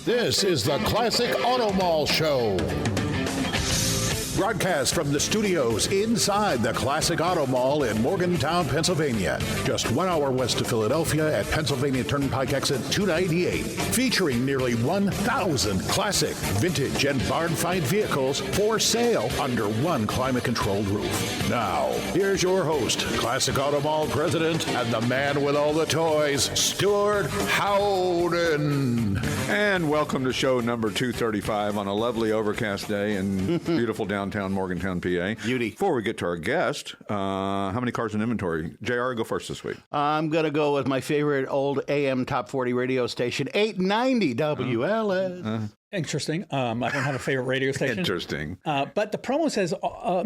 This is the Classic Auto Mall Show. Broadcast from the studios inside the Classic Auto Mall in Morgantown, Pennsylvania. Just 1 hour west of Philadelphia at Pennsylvania Turnpike exit 298. Featuring nearly 1,000 classic, vintage, and barn-find vehicles for sale under one climate-controlled roof. Now, here's your host, Classic Auto Mall president and the man with all the toys, Stewart Howden. And welcome to show number 235 on a lovely overcast day in beautiful downtown Morgantown, PA. Beauty. Before we get to our guest, how many cars in inventory? JR, go first this week. I'm going to go with my favorite old AM Top 40 radio station, 890 WLS. Interesting. I don't have a favorite radio station. Interesting. But the promo says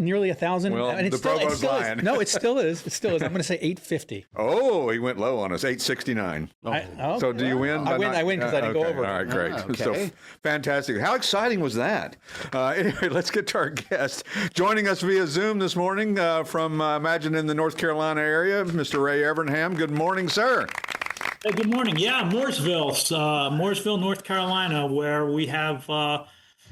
nearly 1,000. Well, and the promo's lying. No, it still is. It still is. I'm going to say 850. Oh, he went low on us, 869. So do you win? I win because I didn't go over. All right, great. Okay. So fantastic. How exciting was that? Anyway, let's get to our guest. Joining us via Zoom this morning from, imagine, in the North Carolina area, Mr. Ray Evernham. Good morning, sir. Hey, good morning. Yeah, Mooresville, North Carolina, where we have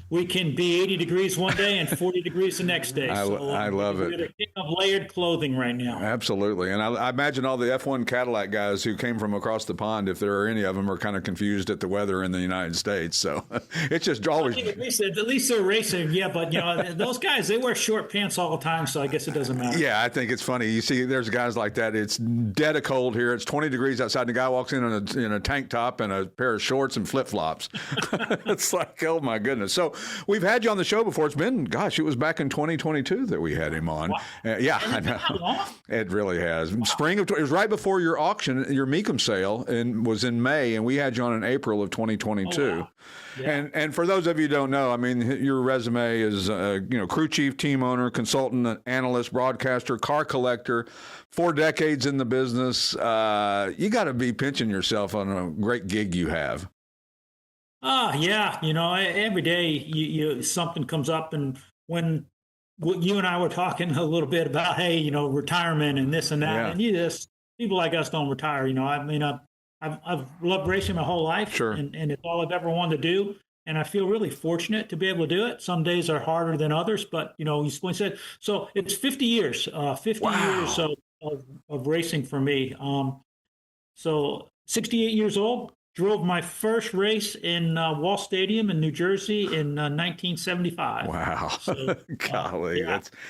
we can be 80 degrees one day and 40 degrees the next day. I love it. We're the king of layered clothing right now. Absolutely. And I imagine all the F1 Cadillac guys who came from across the pond, if there are any of them, are kind of confused at the weather in the United States. So it's just always... At least they're racing, yeah. But, those guys, they wear short pants all the time, so I guess it doesn't matter. Yeah, I think it's funny. You see, there's guys like that. It's dead of cold here. It's 20 degrees outside, and the guy walks in a tank top and a pair of shorts and flip-flops. It's like, oh, my goodness. So we've had you on the show before. It's been, it was back in 2022 that we had him on. Wow. Yeah, I know. It really has. Wow. Spring of it was right before your auction, your Meekum sale, and was in May, and we had you on in April of 2022. Oh, wow. Yeah. And for those of you who don't know, I mean, your resume is crew chief, team owner, consultant, analyst, broadcaster, car collector, 4 decades in the business. You got to be pinching yourself on a great gig you have. Yeah. Every day you something comes up, and when you and I were talking a little bit about, hey, retirement and this and that, and people like us don't retire. I've loved racing my whole life, sure, and it's all I've ever wanted to do. And I feel really fortunate to be able to do it. Some days are harder than others, but you said so. It's 50 years, 50 wow. years of racing for me. So 68 years old. Drove my first race in Wall Stadium in New Jersey in 1975. Wow. So, golly.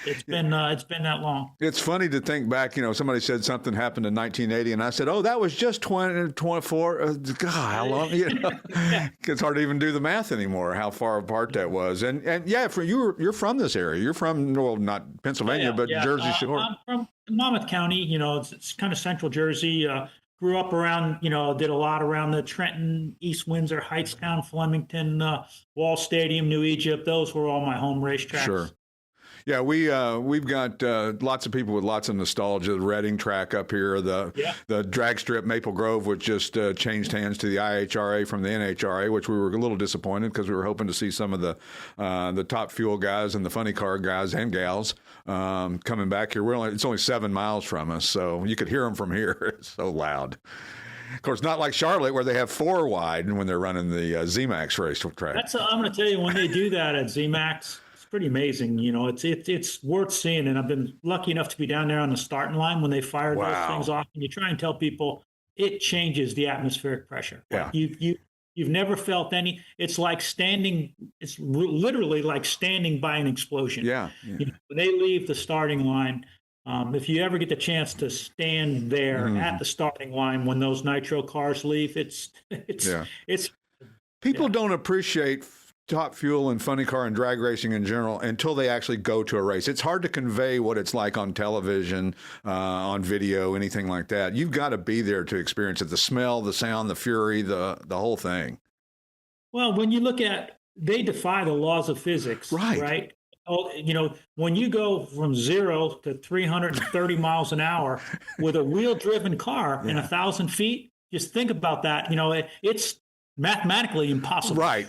It's been that long. It's funny to think back, somebody said something happened in 1980, and I said, oh, that was just 24. God, how long? It's hard to even do the math anymore, how far apart that was. And yeah, you're from this area. You're from, well, not Pennsylvania, but Jersey Shore. I'm from Monmouth County. It's kind of central Jersey. Grew up around, did a lot around the Trenton, East Windsor, Hightstown, Flemington, Wall Stadium, New Egypt. Those were all my home racetracks. Sure. Yeah, we've got lots of people with lots of nostalgia. The Reading track up here, the drag strip Maple Grove, which just changed hands to the IHRA from the NHRA, which we were a little disappointed because we were hoping to see some of the top fuel guys and the funny car guys and gals coming back here. It's only 7 miles from us, so you could hear them from here. It's so loud. Of course, not like Charlotte where they have 4 wide when they're running the ZMAX race track. I'm going to tell you, when they do that at ZMAX, pretty amazing. It's worth seeing, and I've been lucky enough to be down there on the starting line when they fire those things off. And you try and tell people it changes the atmospheric pressure. Yeah. You've never felt any. It's like standing. It's literally like standing by an explosion. Yeah. When they leave the starting line, if you ever get the chance to stand there at the starting line when those nitro cars leave, it's. People don't appreciate Top Fuel and funny car and drag racing in general until they actually go to a race. It's hard to convey what it's like on television, on video, anything like that. You've got to be there to experience it. The smell, the sound, the fury, the whole thing. Well, when you look at, they defy the laws of physics, right? Oh, when you go from 0 to 330 miles an hour with a wheel-driven car in 1,000 feet, just think about that. mathematically impossible. Right.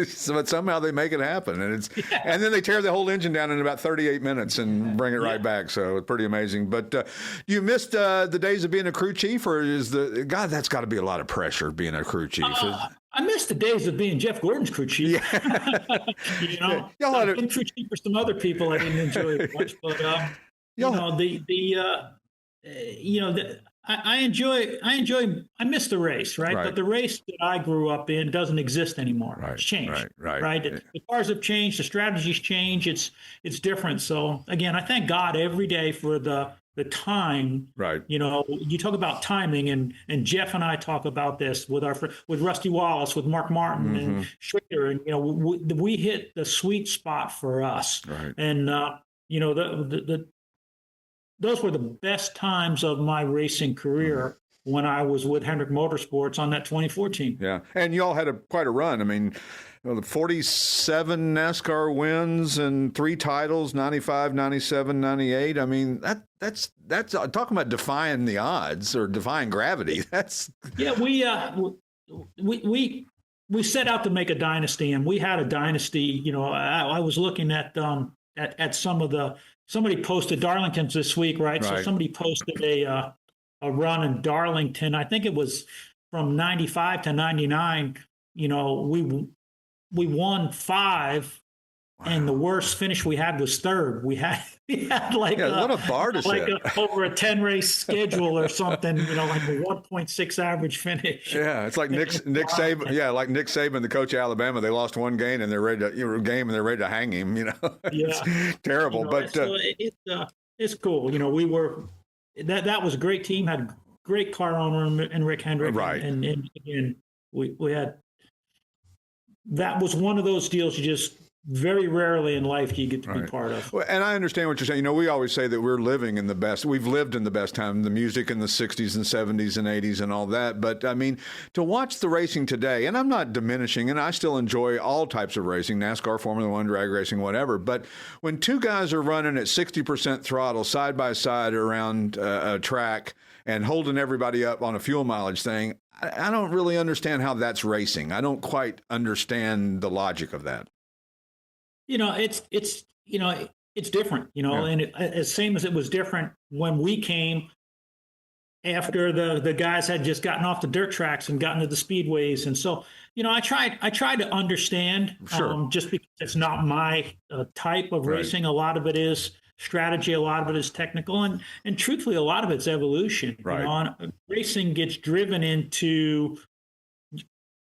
So, but somehow they make it happen, and and then they tear the whole engine down in about 38 minutes and bring it right back. So it's pretty amazing. But you missed the days of being a crew chief, or that's got to be a lot of pressure being a crew chief. I miss the days of being Jeff Gordon's crew chief. Yeah. I've been crew chief for some other people I didn't enjoy as much, but I miss the race, right? But the race that I grew up in doesn't exist anymore. Right, it's changed, right. The cars have changed, the strategies change. It's different. So again, I thank God every day for the time. Right. You talk about timing, and Jeff and I talk about this with Rusty Wallace, with Mark Martin and Schrader, and we hit the sweet spot for us. Right. And those were the best times of my racing career when I was with Hendrick Motorsports on that 2014. Yeah, and you all had quite a run. I mean, 47 NASCAR wins and 3 titles, 95, 97, 98. I mean, that's talking about defying the odds or defying gravity. We set out to make a dynasty, and we had a dynasty. I was looking at some of somebody posted Darlington's this week, right? So somebody posted a run in Darlington. I think it was from 95 to 99. We won 5, and the worst finish we had was 3rd. We had what a bar to set. Over a 10 race schedule or something, like a 1.6 average finish. Yeah, it's like Nick Saban. Yeah, like Nick Saban, the coach of Alabama. They lost one game and they're ready to hang him. It's terrible. But so it's cool. We were that was a great team. Had a great car owner in Rick Hendrick. Right. And again, we had. That was one of those deals you just very rarely in life do you get to be part of. Well, and I understand what you're saying. We always say that we've lived in the best time, the music in the 60s and 70s and 80s and all that. But I mean, to watch the racing today, and I'm not diminishing, and I still enjoy all types of racing, NASCAR, Formula One, drag racing, whatever. But when 2 guys are running at 60% throttle side by side around a track and holding everybody up on a fuel mileage thing, I don't really understand how that's racing. I don't quite understand the logic of that. It's different, and as same as it was different when we came after the guys had just gotten off the dirt tracks and gotten to the speedways. And so, I tried to understand, just because it's not my type of racing. A lot of it is strategy, a lot of it is technical, and truthfully, a lot of it's evolution. Right. Racing gets driven into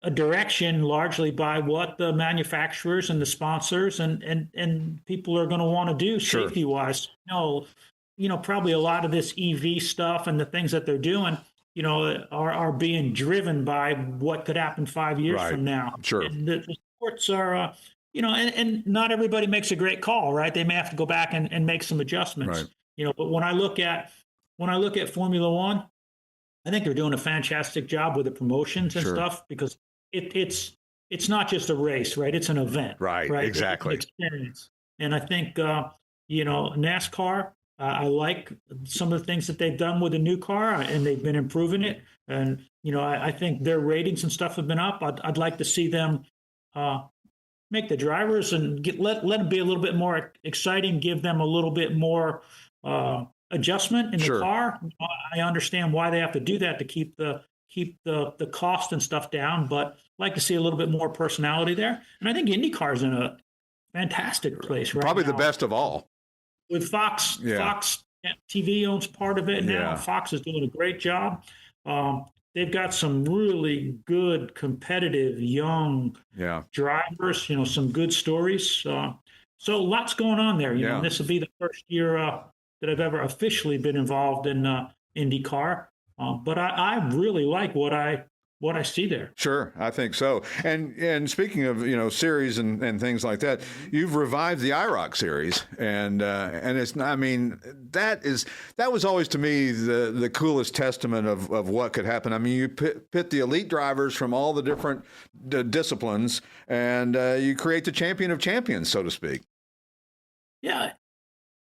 a direction largely by what the manufacturers and the sponsors and people are going to want to do safety wise. Probably a lot of this EV stuff and the things that they're doing, are being driven by what could happen 5 years from now. Sure. And the sports are, and not everybody makes a great call, right? They may have to go back and make some adjustments. Right. But when I look at Formula One, I think they're doing a fantastic job with the promotions and stuff, because it's not just a race, right? It's an event, right? Exactly. It's an experience. And I think NASCAR. I like some of the things that they've done with the new car, and they've been improving it. And I think their ratings and stuff have been up. I'd like to see them make the drivers and let them be a little bit more exciting. Give them a little bit more adjustment in the car. I understand why they have to do that to keep the cost and stuff down, but I'd like to see a little bit more personality there. And I think IndyCar's in a fantastic place right Probably now. The best of all. With Fox, Fox TV owns part of it now. Yeah. Fox is doing a great job. They've got some really good, competitive, young drivers, some good stories. So lots going on there. This will be the first year that I've ever officially been involved in IndyCar. But I really like what I see there. Sure, I think so. And speaking of series and things like that, you've revived the IROC Series, and it's that was always to me the coolest testament of what could happen. I mean, you pit the elite drivers from all the different disciplines, and you create the champion of champions, so to speak. Yeah.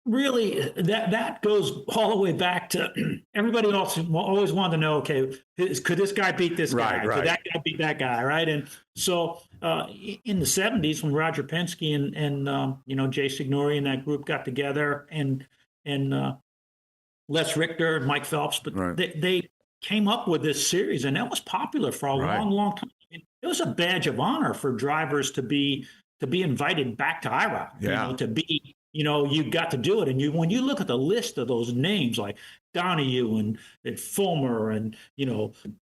really, that goes all the way back to everybody else always wanted to know, okay, could this guy beat this guy? Right. Could that guy beat that guy? Right. And so in the 70s, when Roger Penske and Jay Signori and that group got together, and Les Richter and Mike Phelps, but they came up with this series, and that was popular for a long time. It was a badge of honor for drivers to be invited back to IROC, to be, you got to do it. And when you look at the list of those names like Donahue and Fulmer and,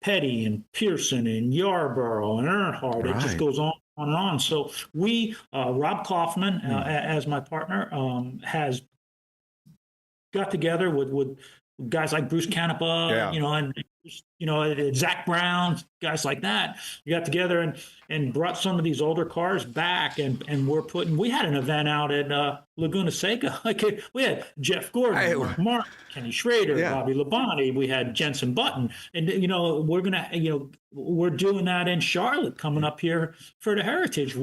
Petty and Pearson and Yarborough and Earnhardt, it just goes on and on. So Rob Kaufman, as my partner, has got together with guys like Bruce Canepa, and Zach Brown, guys like that. We got together and brought some of these older cars back, and we had an event out at Laguna Seca. We had Jeff Gordon, Mark Martin, Kenny Schrader, Bobby Labonte. We had Jensen Button, and we're doing that in Charlotte coming up here for the Heritage.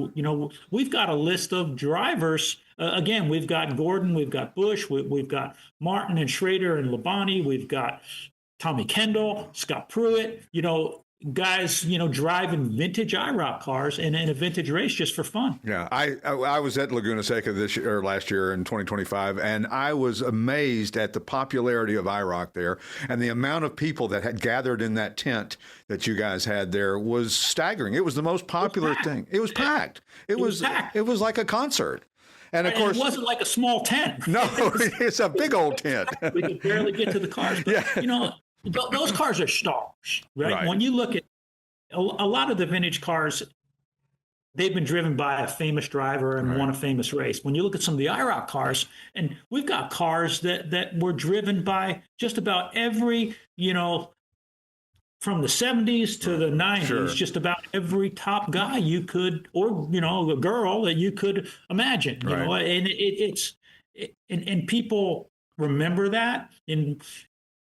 We've got a list of drivers. Again, we've got Gordon, we've got Busch, we've got Martin and Schrader and Labonte, we've got Tommy Kendall, Scott Pruitt, guys, driving vintage IROC cars in a vintage race just for fun. Yeah, I was at Laguna Seca last year in 2025, and I was amazed at the popularity of IROC there, and the amount of people that had gathered in that tent that you guys had there was staggering. It was the most popular thing. It was packed. It was packed. It was like a concert. And of course, it wasn't like a small tent. No, it's a big old tent. We could barely get to the cars. But, those cars are stars, right? When you look at a lot of the vintage cars, they've been driven by a famous driver and won a famous race. When you look at some of the IROC cars, and we've got cars that were driven by just about every, from the 70s to the 90s, just about every top guy you could, or, a girl that you could imagine, and people remember that.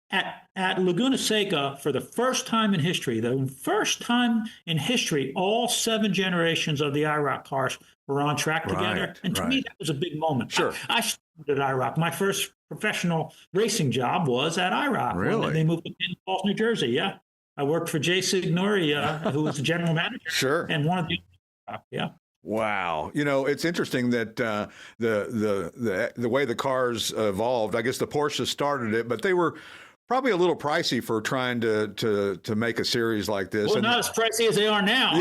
At Laguna Seca, for the first time in history, all 7 generations of the IROC cars were on track together. And to me, that was a big moment. Sure. I started at IROC. My first professional racing job was at IROC. Really? When they moved to Penn Falls, New Jersey. Yeah. I worked for Jay Signori, who was the general manager. Sure. And one of the, Wow. It's interesting that the way the cars evolved, I guess the Porsche started it, but they were probably a little pricey for trying to make a series like this. Well, not as pricey as they are now.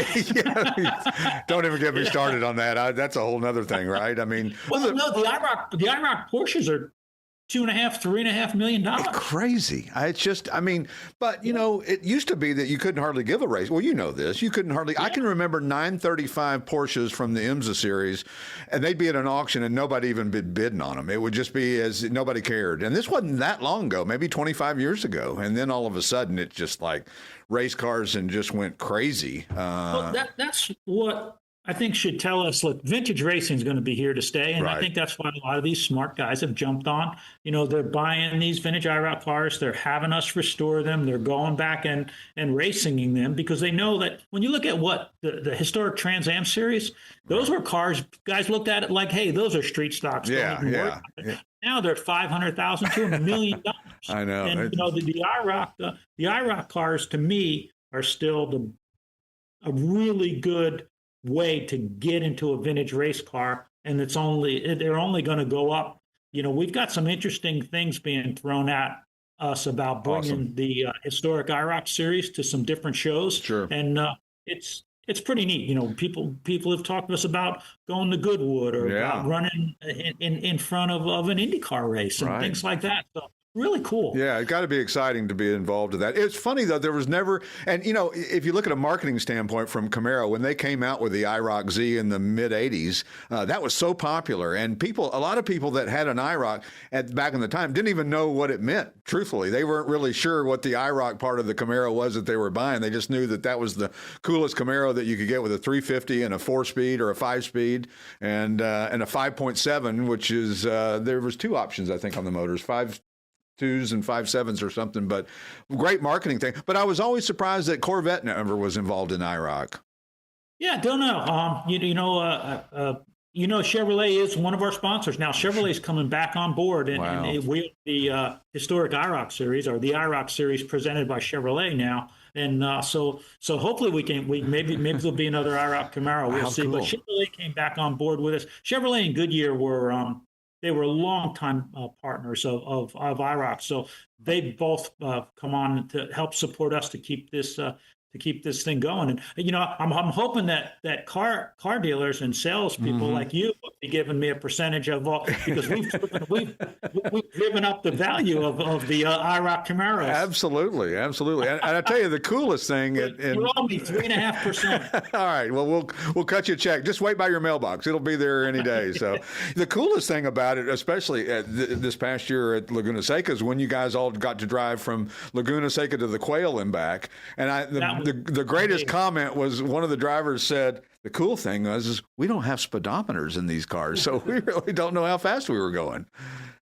Don't even get me started on that. That's a whole nother thing, right? I mean, the IROC Porsches are $2.5–3.5 million. It's crazy. It's just, but it used to be that you couldn't hardly give a race. Well, this. You couldn't hardly. Yeah. I can remember 935 Porsches from the IMSA series, and they'd be at an auction and nobody even been bidding on them. It would just be as nobody cared. And this wasn't that long ago, maybe 25 years ago. And then all of a sudden, it's just like race cars and just went crazy. Well, that's what I think should tell us, look, vintage racing is going to be here to stay. And I think that's why a lot of these smart guys have jumped on. They're buying these vintage IROC cars. They're having us restore them. They're going back and racing them because they know that when you look at what the historic Trans Am series, those were cars, guys looked at it like, hey, those are street stocks. Yeah. Now they're $500,000 to $1 million. I know. And the IROC cars to me are still a really good way to get into a vintage race car, and they're only going to go up. We've got some interesting things being thrown at us about bringing the historic IROC series to some different shows. Sure. And it's pretty neat. People have talked to us about going to Goodwood or about running in front of an IndyCar race and things like that. So really cool. Yeah, it's got to be exciting to be involved in that. It's funny, though, there was never, and if you look at a marketing standpoint from Camaro, when they came out with the IROC Z in the mid-'80s, that was so popular. And a lot of people that had an IROC back in the time didn't even know what it meant, truthfully. They weren't really sure what the IROC part of the Camaro was that they were buying. They just knew that was the coolest Camaro that you could get with a 350 and a 4-speed or a 5-speed and a 5.7, which is, there was 2 options, I think, on the motors, 5.2s and 5.7s or something, but great marketing thing. But I was always surprised that Corvette never was involved in IROC. Yeah, don't know. Chevrolet is one of our sponsors. Now, Chevrolet's coming back on board, and we the historic IROC Series, or the IROC Series presented by Chevrolet now. And so hopefully maybe there'll be another IROC Camaro. We'll see. Cool. But Chevrolet came back on board with us. Chevrolet and Goodyear were they were longtime partners of IROC. So they both come on to help support us to keep this thing going. And I'm hoping that car dealers and salespeople like you will be giving me a percentage of all, because we've driven up the value of the IROC Camaros. Absolutely. And I tell you, the coolest thing, you owe me 3.5%. All right, well, we'll cut you a check. Just wait by your mailbox; it'll be there any day. So, the coolest thing about it, especially this past year at Laguna Seca, is when you guys all got to drive from Laguna Seca to the Quail and back. And the greatest comment was, one of the drivers said, the cool thing was we don't have speedometers in these cars, so we really don't know how fast we were going.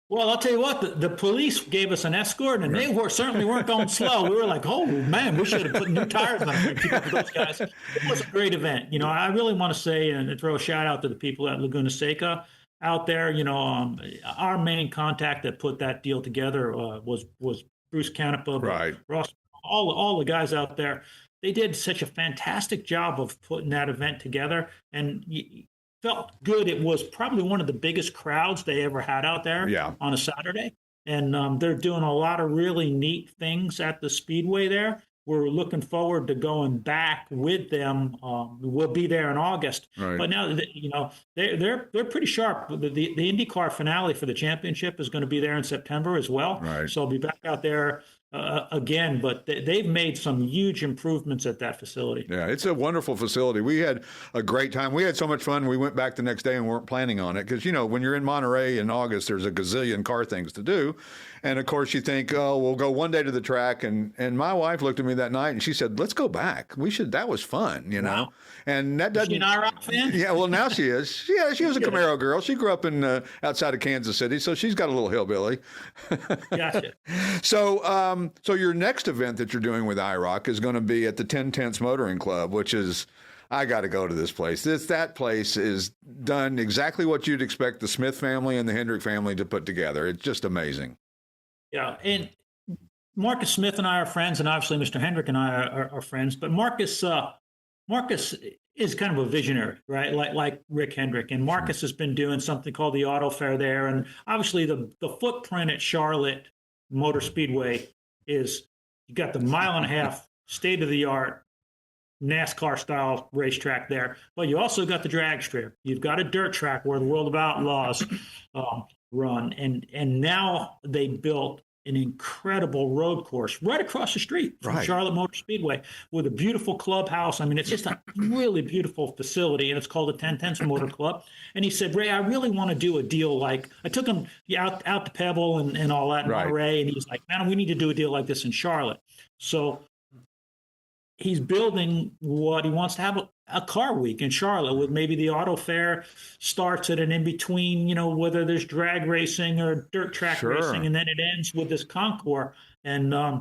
Well, I'll tell you what, the police gave us an escort, and they certainly weren't going slow. We were like, oh, man, we should have put new tires on it to keep up with those guys. It was a great event. I really want to say and throw a shout out to the people at Laguna Seca out there. Our main contact that put that deal together was Bruce Canepa, right. Ross, all the guys out there. They did such a fantastic job of putting that event together, and felt good. It was probably one of the biggest crowds they ever had out there on a Saturday. And they're doing a lot of really neat things at the Speedway there. We're looking forward to going back with them. We'll be there in August. Right. But now, they're pretty sharp. The IndyCar finale for the championship is going to be there in September as well. Right. So I'll be back out there again, but they've made some huge improvements at that facility. Yeah, it's a wonderful facility. We had a great time. We had so much fun. We went back the next day and weren't planning on it because, when you're in Monterey in August, there's a gazillion car things to do. And, of course, you think, oh, we'll go one day to the track. And my wife looked at me that night and she said, let's go back. That was fun, Wow. And that doesn't. Is she an IROC fan? Yeah, well, now she is. Yeah, she was a Camaro girl. She grew up in outside of Kansas City, so she's got a little hillbilly. Gotcha. So your next event that you're doing with IROC is going to be at the 10/10 Motoring Club, which is, I got to go to this place. That place is done exactly what you'd expect the Smith family and the Hendrick family to put together. It's just amazing. Yeah, and Marcus Smith and I are friends, and obviously Mr. Hendrick and I are friends. But Marcus is kind of a visionary, right? Like Rick Hendrick. And Marcus has been doing something called the Auto Fair there. And obviously the footprint at Charlotte Motor Speedway is, you got the 1.5-mile state-of-the-art NASCAR-style racetrack there. But you also got the drag strip. You've got a dirt track where the World of Outlaws run. And now they built an incredible road course right across the street from Charlotte Motor Speedway with a beautiful clubhouse. I mean, it's just a really beautiful facility, and it's called the 10/10 Motor Club. And he said, Ray, I really want to do a deal like, I took him out to Pebble and all that in Monterey, and he's like, man, we need to do a deal like this in Charlotte. So he's building what he wants to have a car week in Charlotte, with maybe the auto fair starts at an in-between, whether there's drag racing or dirt track racing, and then it ends with this concours. And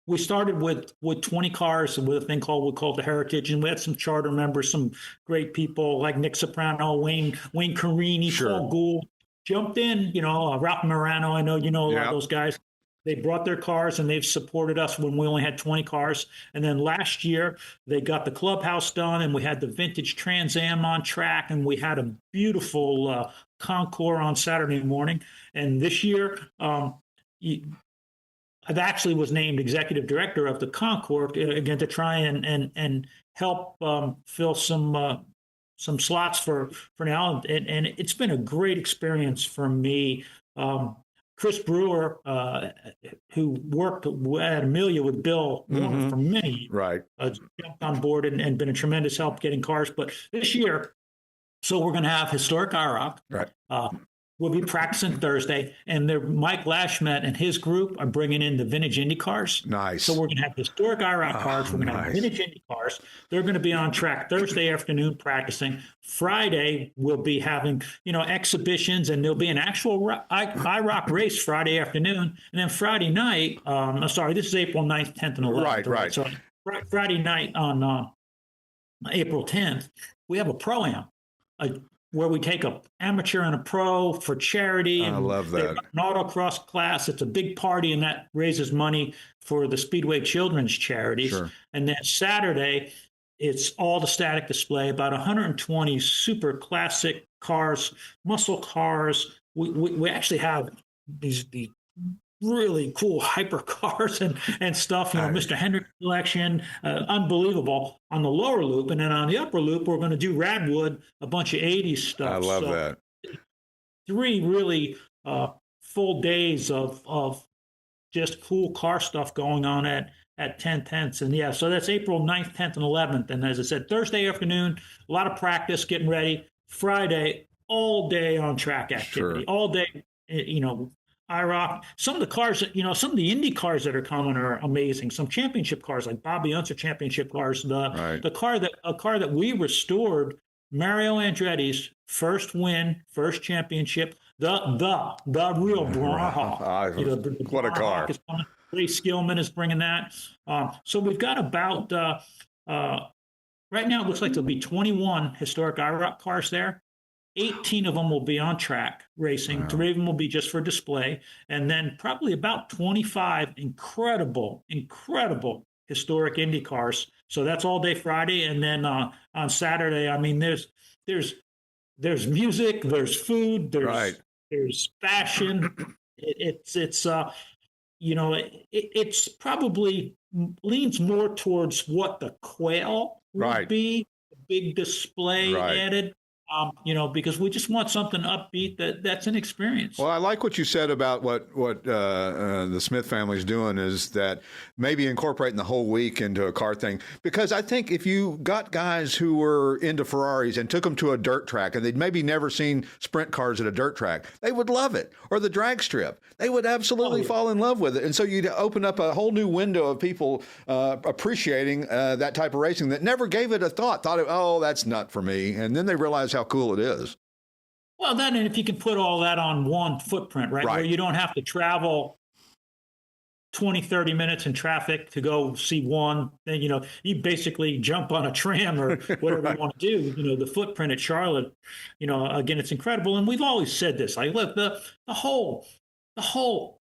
we started with 20 cars with a thing we called the Heritage, and we had some charter members, some great people like Nick Soprano, Wayne Carini, Paul Gould jumped in, Ralph Morano, I know a lot of those guys. They brought their cars, and they've supported us when we only had 20 cars. And then last year, they got the clubhouse done, and we had the vintage Trans Am on track, and we had a beautiful concours on Saturday morning. And this year, I actually was named executive director of the concours, again, to try and help fill some slots for now. And it's been a great experience for me. Chris Brewer, who worked at Amelia with Bill Warner for many years, jumped on board and been a tremendous help getting cars. But this year, so we're going to have historic IROC. We'll be practicing Thursday, and Mike Lashmet and his group are bringing in the vintage Indy cars. Nice. So we're going to have historic IROC cars. We're going to have vintage Indy cars. They're going to be on track Thursday afternoon practicing. Friday, we'll be having, exhibitions, and there'll be an actual IROC race Friday afternoon. And then Friday night, this is April 9th, 10th, and 11th. Right. So Friday night on April 10th, we have a Pro-Am. where we take a amateur and a pro for charity. And I love that. An autocross class. It's a big party, and that raises money for the Speedway Children's Charities. Sure. And then Saturday, it's all the static display, about 120 super classic cars, muscle cars. We actually have these really cool hypercars and stuff, Mr. Hendrick collection, unbelievable on the lower loop. And then on the upper loop, we're going to do Radwood, a bunch of 80s stuff. I love that. 3 really full days of just cool car stuff going on at 10/10. And yeah, so that's April 9th, 10th, and 11th. And as I said, Thursday afternoon, a lot of practice, getting ready. Friday, all day on track activity, all day, IROC. Some of the cars that, some of the Indy cars that are coming are amazing. Some championship cars like Bobby Unser championship cars. A car that we restored, Mario Andretti's first win, first championship, the real Bronhawk. What a car. Ray Skillman is bringing that. So we've got about, right now it looks like there'll be 21 historic IROC cars there. 18 of them will be on track racing. Wow. 3 of them will be just for display. And then probably about 25 incredible historic Indy cars. So that's all day Friday. And then on Saturday, I mean, there's music, there's food, there's fashion. It's probably leans more towards what the quail would be, a big display added. Because we just want something upbeat that's an experience. Well, I like what you said about what the Smith family's doing is that maybe incorporating the whole week into a car thing. Because I think if you got guys who were into Ferraris and took them to a dirt track and they'd maybe never seen sprint cars at a dirt track, they would love it. Or the drag strip. They would absolutely fall in love with it. And so you'd open up a whole new window of people appreciating that type of racing that never gave it a thought, that's not for me. And then they realize how cool it is. Well, then if you can put all that on one footprint, right? Where you don't have to travel 20, 30 minutes in traffic to go see one, then, you basically jump on a tram or whatever you want to do. The footprint at Charlotte, again, it's incredible. And we've always said this, like, look, the whole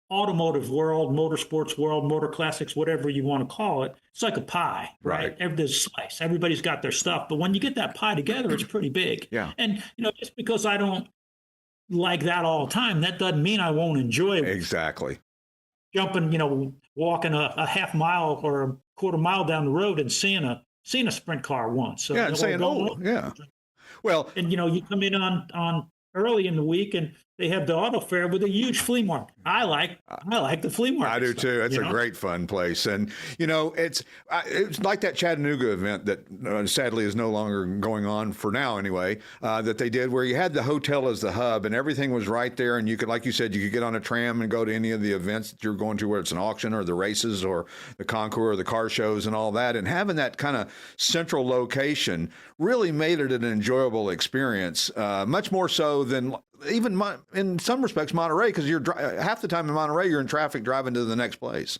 automotive world, motorsports world, motor classics, whatever you want to call it, it's like a pie, right? There's a slice. Everybody's got their stuff. But when you get that pie together, it's pretty big. Yeah. And, just because I don't like that all the time, that doesn't mean I won't enjoy it. Exactly. Jumping, walking a half mile or a quarter mile down the road and seeing a sprint car once. So, and saying, well, and, you come in on early in the week and they have the auto fair with a huge flea market. I like the flea market. I do too. It's a great fun place. And, it's like that Chattanooga event that sadly is no longer going on for now anyway, that they did where you had the hotel as the hub and everything was right there. And you could, like you said, you could get on a tram and go to any of the events that you're going to, where it's an auction or the races or the concours or the car shows and all that. And having that kind of central location really made it an enjoyable experience, much more so than even in some respects Monterey, because you're half the time in Monterey you're in traffic driving to the next place.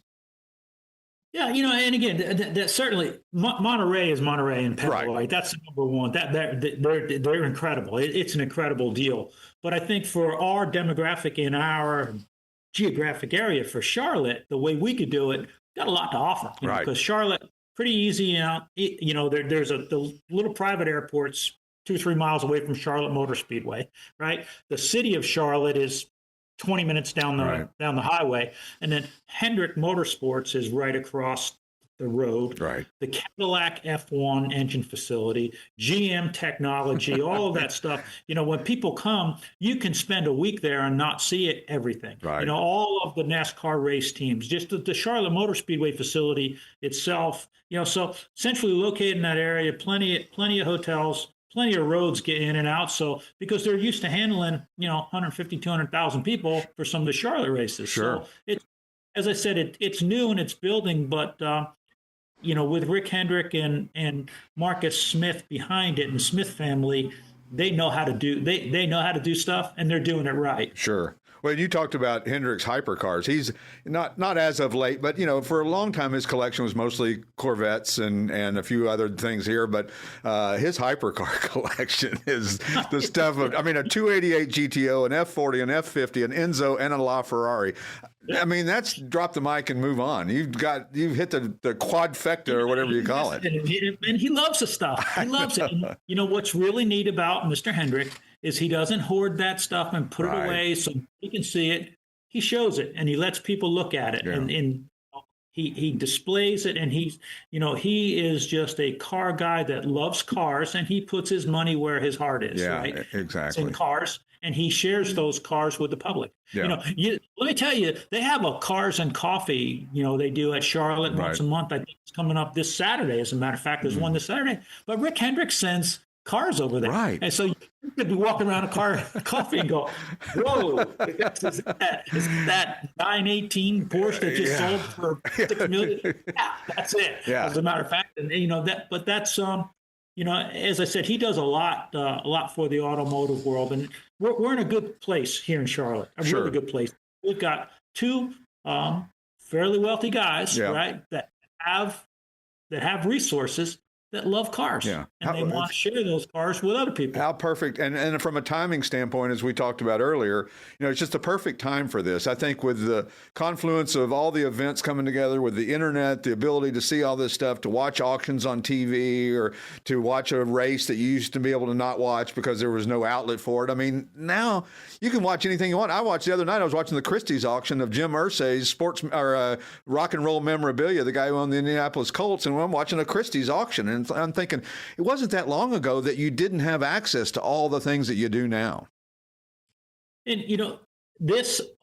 Yeah, and again, that certainly Monterey is Monterey and Pedal, right? That's the number one. They're incredible. It's an incredible deal. But I think for our demographic in our geographic area, for Charlotte, the way we could do it, got a lot to offer. Because Charlotte, pretty easy. There's the little private airports 2 or 3 miles away from Charlotte Motor Speedway, right? The city of Charlotte is 20 minutes down the highway, and then Hendrick Motorsports is right across the road. Right. The Cadillac F1 engine facility, GM technology, all of that stuff. When people come, you can spend a week there and not see everything. Right. All of the NASCAR race teams, just the Charlotte Motor Speedway facility itself. So centrally located in that area, plenty of hotels. Plenty of roads get in and out. So because they're used to handling, 150, 200,000 people for some of the Charlotte races. Sure. So as I said, it's new and it's building, but with Rick Hendrick and Marcus Smith behind it and the Smith family, they know how to do stuff and they're doing it right. Sure. Well, you talked about Hendrick's hypercars. He's not as of late, but for a long time his collection was mostly Corvettes and a few other things here. But his hypercar collection is the stuff of, a 288 GTO, an F40, an F50, an Enzo, and a LaFerrari. I mean, that's drop the mic and move on. You've hit the quadfecta or whatever you call it. And he loves the stuff. He loves it. And, what's really neat about Mr. Hendrick is he doesn't hoard that stuff and put it away so he can see it. He shows it and he lets people look at it. Yeah. And he displays it, and he is just a car guy that loves cars, and he puts his money where his heart is. Yeah, right? Exactly. It's in cars. And he shares those cars with the public. Yeah. Let me tell you, they have a cars and coffee, they do at Charlotte once a month. I think it's coming up this Saturday. As a matter of fact, there's one this Saturday. But Rick Hendrick sends cars over there. Right. And so you could be walking around a car coffee and go, whoa, is that 918 Porsche that just sold for $6 million? Yeah, that's it. Yeah. As a matter of fact, and that's as I said, he does a lot for the automotive world, and we're in a good place here in Charlotte. Really good place. We've got two fairly wealthy guys, right, that have resources, that love cars, and they want to share those cars with other people. How perfect. And from a timing standpoint, as we talked about earlier, it's just a perfect time for this. I think with the confluence of all the events coming together, with the internet, the ability to see all this stuff, to watch auctions on TV or to watch a race that you used to be able to not watch because there was no outlet for it. Now you can watch anything you want. I watched the other night, I was watching the Christie's auction of Jim Irsay's rock and roll memorabilia, the guy who owned the Indianapolis Colts, and I'm watching a Christie's auction. And I'm thinking, it wasn't that long ago that you didn't have access to all the things that you do now. And,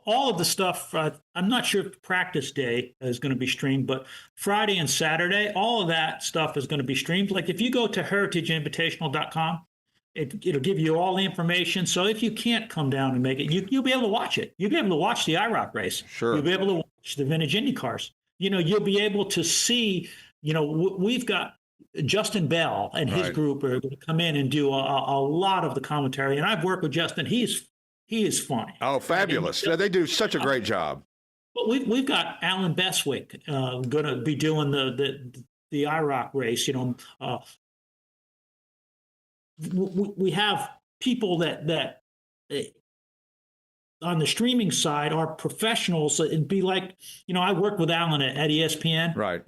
all of the stuff, I'm not sure if practice day is going to be streamed, but Friday and Saturday, all of that stuff is going to be streamed. Like if you go to heritageinvitational.com, it'll give you all the information. So if you can't come down and make it, you'll be able to watch it. You'll be able to watch the IROC race. Sure. You'll be able to watch the vintage Indy cars. You'll be able to see, we've got Justin Bell and his group are going to come in and do a lot of the commentary. And I've worked with Justin. He is funny. Oh, fabulous. They do such a great job. But we've got Alan Beswick going to be doing the IROC race. We have people that on the streaming side are professionals. It'd be like, I work with Alan at ESPN. Right.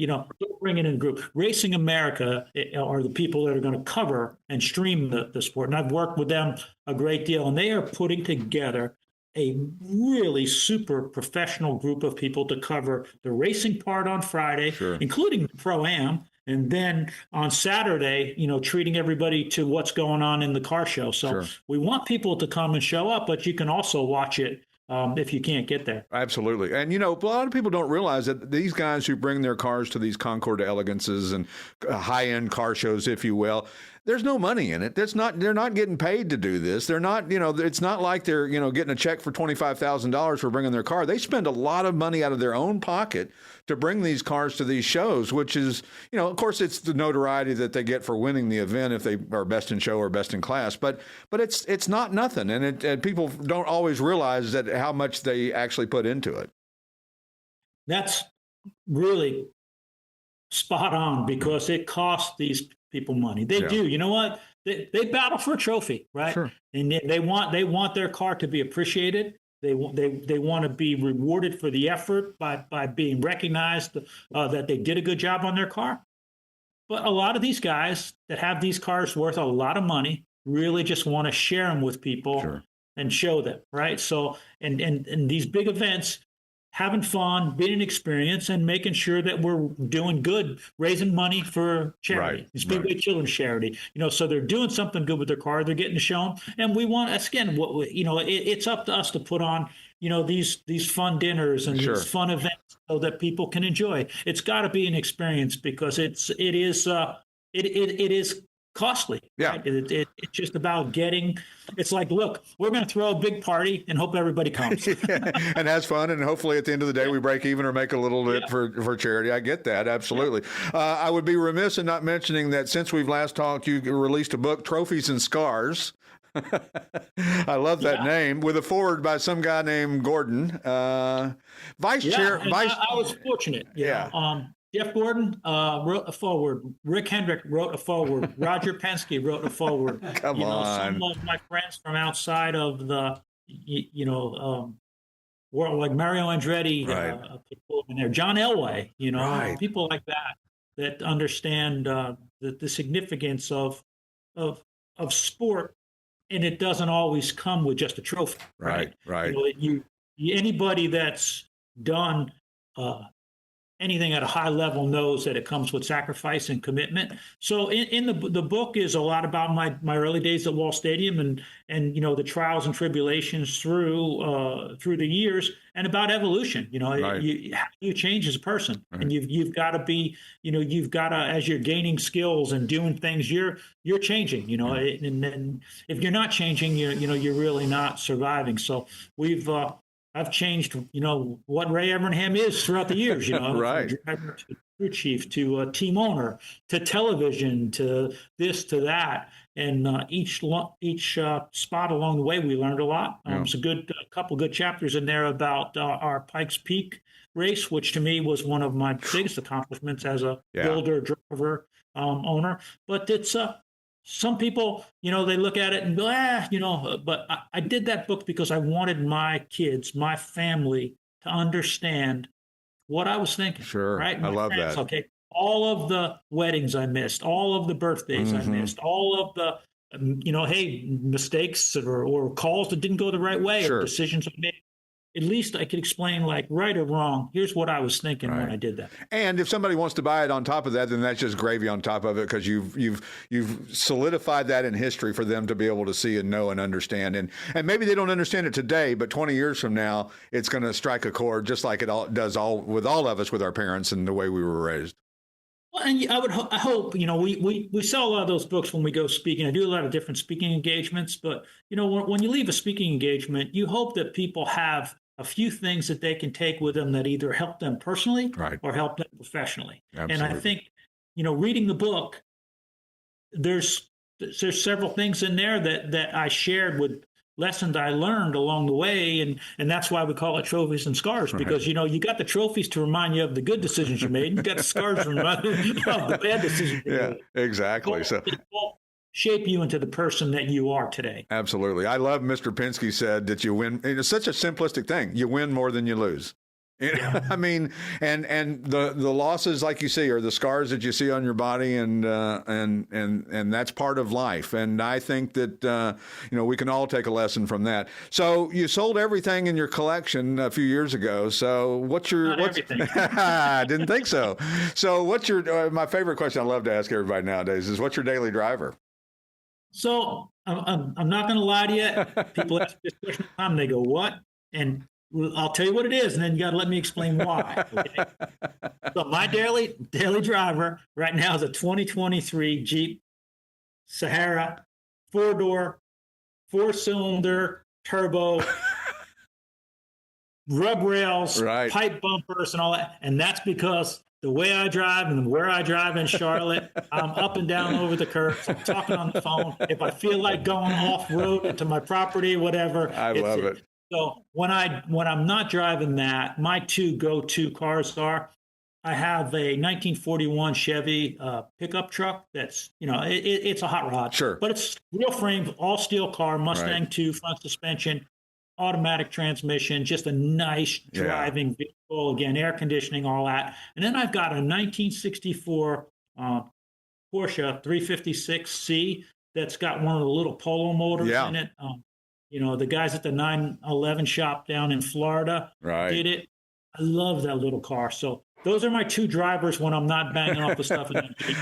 Bring it in a group. Racing America are the people that are going to cover and stream the sport. And I've worked with them a great deal. And they are putting together a really super professional group of people to cover the racing part on Friday, including the Pro-Am. And then on Saturday, treating everybody to what's going on in the car show. So we want people to come and show up, but you can also watch it if you can't get there. Absolutely. And, a lot of people don't realize that these guys who bring their cars to these Concours d'Elegances and high-end car shows, if you will, there's no money in it. They're not getting paid to do this. They're not, it's not like they're, getting a check for $25,000 for bringing their car. They spend a lot of money out of their own pocket to bring these cars to these shows, which is, of course, it's the notoriety that they get for winning the event if they are best in show or best in class. But it's not nothing, and people don't always realize that how much they actually put into it. That's really spot on, because it costs these people money. They do. You know what? They battle for a trophy, right? Sure. And they want their car to be appreciated. They want to be rewarded for the effort by being recognized that they did a good job on their car. But a lot of these guys that have these cars worth a lot of money really just want to share them with people and show them, right? So and these big events, having fun, being an experience, and making sure that we're doing good, raising money for charity. It's Speedway Children's Charity. So they're doing something good with their car. They're getting to show them. And we want, again, it's up to us to put on, these fun dinners and these fun events so that people can enjoy. It's got to be an experience, because it is costly. Yeah. Right? It's just about getting, it's like, look, we're going to throw a big party and hope everybody comes. And has fun. And hopefully at the end of the day, we break even or make a little bit for charity. I get that. Absolutely. I would be remiss in not mentioning that since we've last talked, you released a book, Trophies and Scars. I love that name, with a forward by some guy named Gordon. Vice chair. I was fortunate. Jeff Gordon wrote a forward. Rick Hendrick wrote a forward. Roger Penske wrote a forward. Come on. Some of my friends from outside of the, world, like Mario Andretti, put in there. John Elway, people like that understand the significance of sport, and it doesn't always come with just a trophy. Right. Anybody that's done anything at a high level knows that it comes with sacrifice and commitment. So in the book is a lot about my early days at Wall Stadium and the trials and tribulations through the years, and about evolution. You change as a person, and you've got to be, as you're gaining skills and doing things, you're changing. And if you're not changing, you're really not surviving. So I've changed, what Ray Evernham is throughout the years, right. From driver to crew chief to team owner to television to this to that, and each spot along the way we learned a lot. It's a couple good chapters in there about our Pikes Peak race, which to me was one of my biggest accomplishments as a builder, driver, owner. But it's some people, they look at it and go, but I did that book because I wanted my kids, my family to understand what I was thinking. Sure. Right? I love that. Okay. All of the weddings I missed, all of the birthdays I missed, all of the, mistakes or calls that didn't go the right way, or decisions I made. At least I could explain, like, right or wrong, here's what I was thinking when I did that. And if somebody wants to buy it on top of that, then that's just gravy on top of it, because you've solidified that in history for them to be able to see and know and understand. And maybe they don't understand it today, but 20 years from now, it's going to strike a chord, just like it does with all of us with our parents and the way we were raised. Well, and I hope, we sell a lot of those books when we go speaking. I do a lot of different speaking engagements, but, when you leave a speaking engagement, you hope that people have a few things that they can take with them that either help them personally or help them professionally. Absolutely. And I think, reading the book, there's several things in there that I shared with lessons I learned along the way. And that's why we call it Trophies and Scars, because, you got the trophies to remind you of the good decisions you made, and you got the scars to remind you of the bad decisions you made. Exactly. Both shape you into the person that you are today. Absolutely. I love Mr. Penske said that you win. It's such a simplistic thing. You win more than you lose. I mean, and the losses, like you see, are the scars that you see on your body, and that's part of life. And I think that we can all take a lesson from that. So you sold everything in your collection a few years ago. So what's everything? I didn't think so. So what's your my favorite question I love to ask everybody nowadays is, what's your daily driver? So I'm not going to lie to you. People ask this question all the time. They go, "What?" And I'll tell you what it is, and then you got to let me explain why. Okay? So my daily driver right now is a 2023 Jeep Sahara, 4-door, 4-cylinder, turbo, rub rails, pipe bumpers, and all that. And that's because the way I drive and where I drive in Charlotte, I'm up and down over the curves. I'm talking on the phone. If I feel like going off road into my property, whatever. I love it. So when I'm not driving that, my two go-to cars are, I have a 1941 Chevy pickup truck that's, it's a hot rod. Sure. But it's real frame, all steel car, Mustang 2, front suspension, automatic transmission, just a nice driving vehicle. Again, air conditioning, all that. And then I've got a 1964 Porsche 356C that's got one of the little Polo motors in it. The guys at the 911 shop down in Florida did it. I love that little car. So those are my two drivers when I'm not banging off the stuff.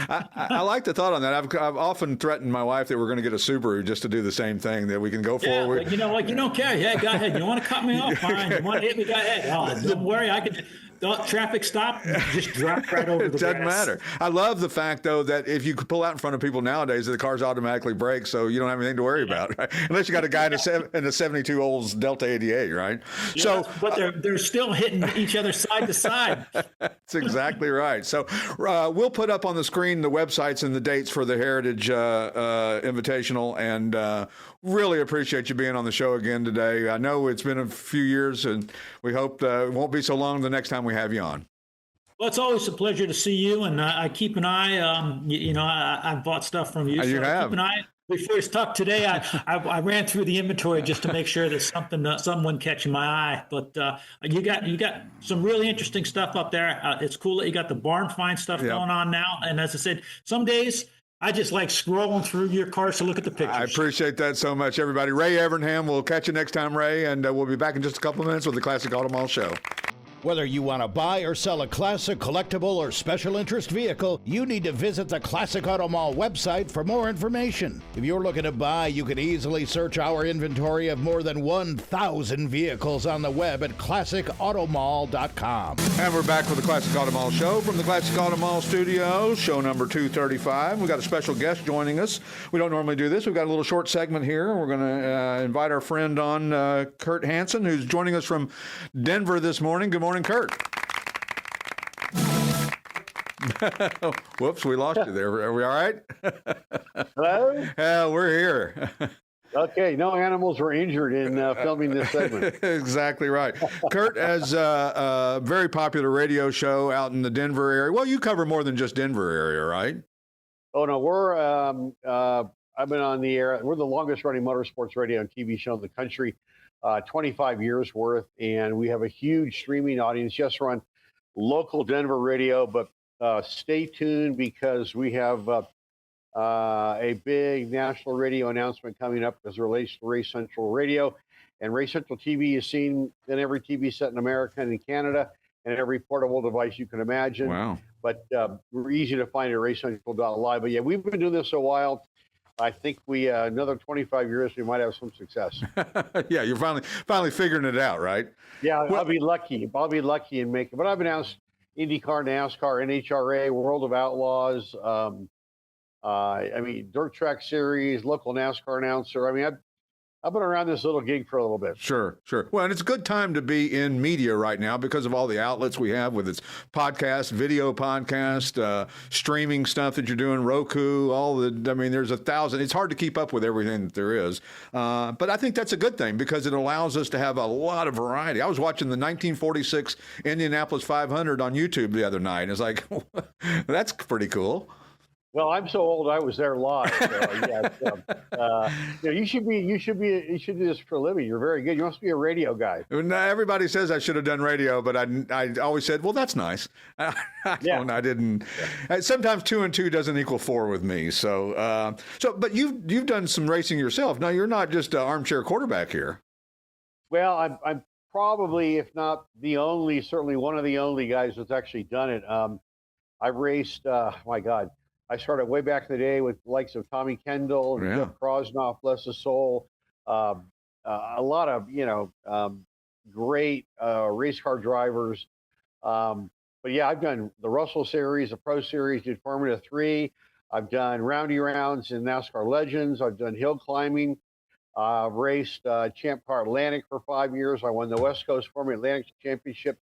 I like the thought on that. I've often threatened my wife that we're going to get a Subaru just to do the same thing, that we can go forward. You don't care. Yeah, go ahead. You want to cut me off? Fine. You want to hit me? Go ahead. Oh, don't worry. traffic stop, just drop right over the It doesn't grass. matter. I love the fact, though, that if you could pull out in front of people nowadays, the cars automatically brake, so you don't have anything to worry about, right? Unless you got a guy in a 72 Olds Delta 88, right? Yeah, So, but they're still hitting each other side to side. that's exactly right. So we'll put up on the screen the websites and the dates for the Heritage Invitational, and really appreciate you being on the show again today. I know it's been a few years, and we hope it won't be so long the next time we have you on. Well, it's always a pleasure to see you, and I keep an eye. I've bought stuff from you. You so have. I keep an eye. Before it's talk today, I ran through the inventory just to make sure there's someone catching my eye. But you got some really interesting stuff up there. It's cool that you got the barn find stuff going on now. And as I said, some days I just like scrolling through your cars to look at the pictures. I appreciate that so much, everybody. Ray Evernham, we'll catch you next time, Ray, and we'll be back in just a couple of minutes with the Classic Auto Mall Show. Whether you want to buy or sell a classic, collectible, or special interest vehicle, you need to visit the Classic Auto Mall website for more information. If you're looking to buy, you can easily search our inventory of more than 1,000 vehicles on the web at classicautomall.com. And we're back with the Classic Auto Mall Show from the Classic Auto Mall Studios, show number 235. We've got a special guest joining us. We don't normally do this. We've got a little short segment here. We're going to invite our friend on, Kurt Hansen, who's joining us from Denver this morning. Good morning, Kurt. Whoops, we lost you there. Are we all right? Hello? We're here. Okay, no animals were injured in filming this segment. Exactly right. Kurt has a very popular radio show out in the Denver area. Well, you cover more than just Denver area, right? Oh, no, we're, I've been on the air. We're the longest running motorsports radio and TV show in the country, 25 years worth. And we have a huge streaming audience. Yes, we're on local Denver radio, but stay tuned because we have a big national radio announcement coming up as it relates to Race Central Radio. And Race Central TV is seen in every TV set in America and in Canada and every portable device you can imagine. Wow. But we're easy to find at racecentral.live. But yeah, we've been doing this a while. I think we another 25 years, we might have some success. Yeah, you're finally figuring it out, right? Yeah, well, I'll be lucky. I'll be lucky and make it. But I've announced IndyCar, NASCAR, NHRA, World of Outlaws. I mean, Dirt Track Series, local NASCAR announcer. I mean, I've been around this little gig for a little bit. Sure. Well, and it's a good time to be in media right now because of all the outlets we have with its podcast, video podcast, streaming stuff that you're doing, Roku, there's 1,000. It's hard to keep up with everything that there is. But I think that's a good thing because it allows us to have a lot of variety. I was watching the 1946 Indianapolis 500 on YouTube the other night. And it's like, that's pretty cool. Well, I'm so old. I was there live. So, you should do this for a living. You're very good. You must be a radio guy. Everybody says I should have done radio, but I always said, well, that's nice. I didn't. Sometimes 2 and 2 doesn't equal 4 with me. So but you've done some racing yourself. Now you're not just an armchair quarterback here. Well, I'm probably, if not the only, certainly one of the only guys that's actually done it. I've raced. My God. I started way back in the day with the likes of Tommy Kendall and Jeff Krosnoff, bless his soul. A lot of, great race car drivers. But yeah, I've done the Russell Series, the Pro Series, did Formula 3. I've done roundy rounds in NASCAR Legends. I've done hill climbing. I've raced Champ Car Atlantic for 5 years. I won the West Coast Formula Atlantic Championship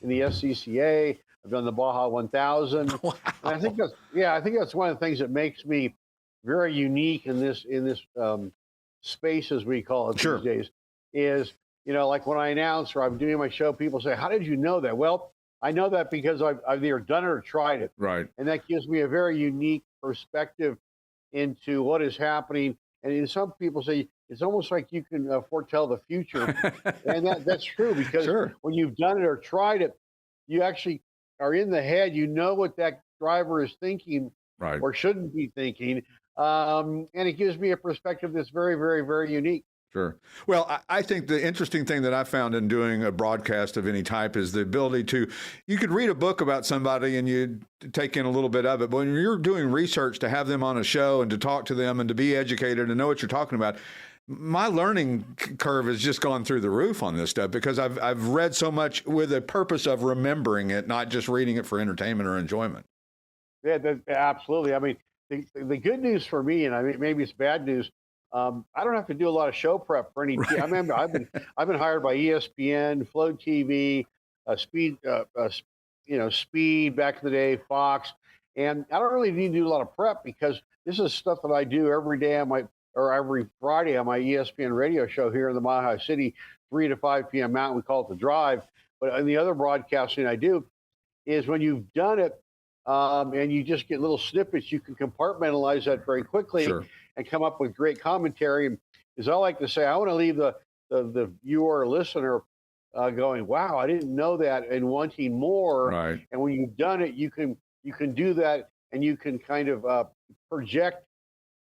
in the SCCA. I've done the Baja 1000. Wow. And I think that's one of the things that makes me very unique in this space, as we call it these days, is, like when I announce or I'm doing my show, people say, how did you know that? Well, I know that because I've either done it or tried it. Right. And that gives me a very unique perspective into what is happening. And some people say it's almost like you can foretell the future. And that's true because when you've done it or tried it, you actually are in the head, what that driver is thinking or shouldn't be thinking. And it gives me a perspective that's very, very, very unique. Sure. Well, I think the interesting thing that I found in doing a broadcast of any type is the ability you could read a book about somebody and you take in a little bit of it, but when you're doing research to have them on a show and to talk to them and to be educated and know what you're talking about, my learning curve has just gone through the roof on this stuff because I've read so much with a purpose of remembering it, not just reading it for entertainment or enjoyment. Yeah, absolutely. I mean, the good news for me, and I mean maybe it's bad news. I don't have to do a lot of show prep for any. Right. I remember I've been hired by ESPN, Flow TV, Speed, Speed back in the day, Fox, and I don't really need to do a lot of prep because this is stuff that I do every day every Friday on my ESPN radio show here in the Mile High City, 3 to 5 p.m. Mountain. We call it The Drive. But in the other broadcasting I do is when you've done it and you just get little snippets, you can compartmentalize that very quickly. Sure. And come up with great commentary. And as I like to say, I want to leave the viewer or listener going, wow, I didn't know that, and wanting more. Right. And when you've done it, you can do that, and you can kind of project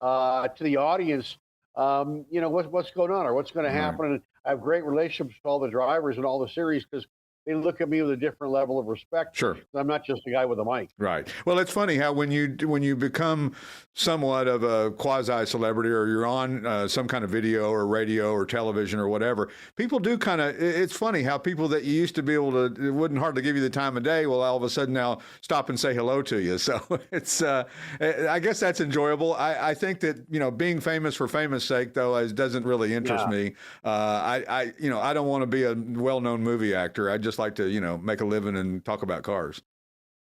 to the audience, what's going on or what's going to happen. Right. And I have great relationships with all the drivers and all the series because they look at me with a different level of respect. Sure. I'm not just a guy with a mic. Right. Well, it's funny how when you become somewhat of a quasi-celebrity or you're on some kind of video or radio or television or whatever, people do kind of, it's funny how people that you used to be able to, it wouldn't hardly give you the time of day, will all of a sudden now stop and say hello to you. So it's, I guess that's enjoyable. I think that, being famous for famous sake, though, doesn't really interest me. I don't want to be a well-known movie actor. I just like to, make a living and talk about cars.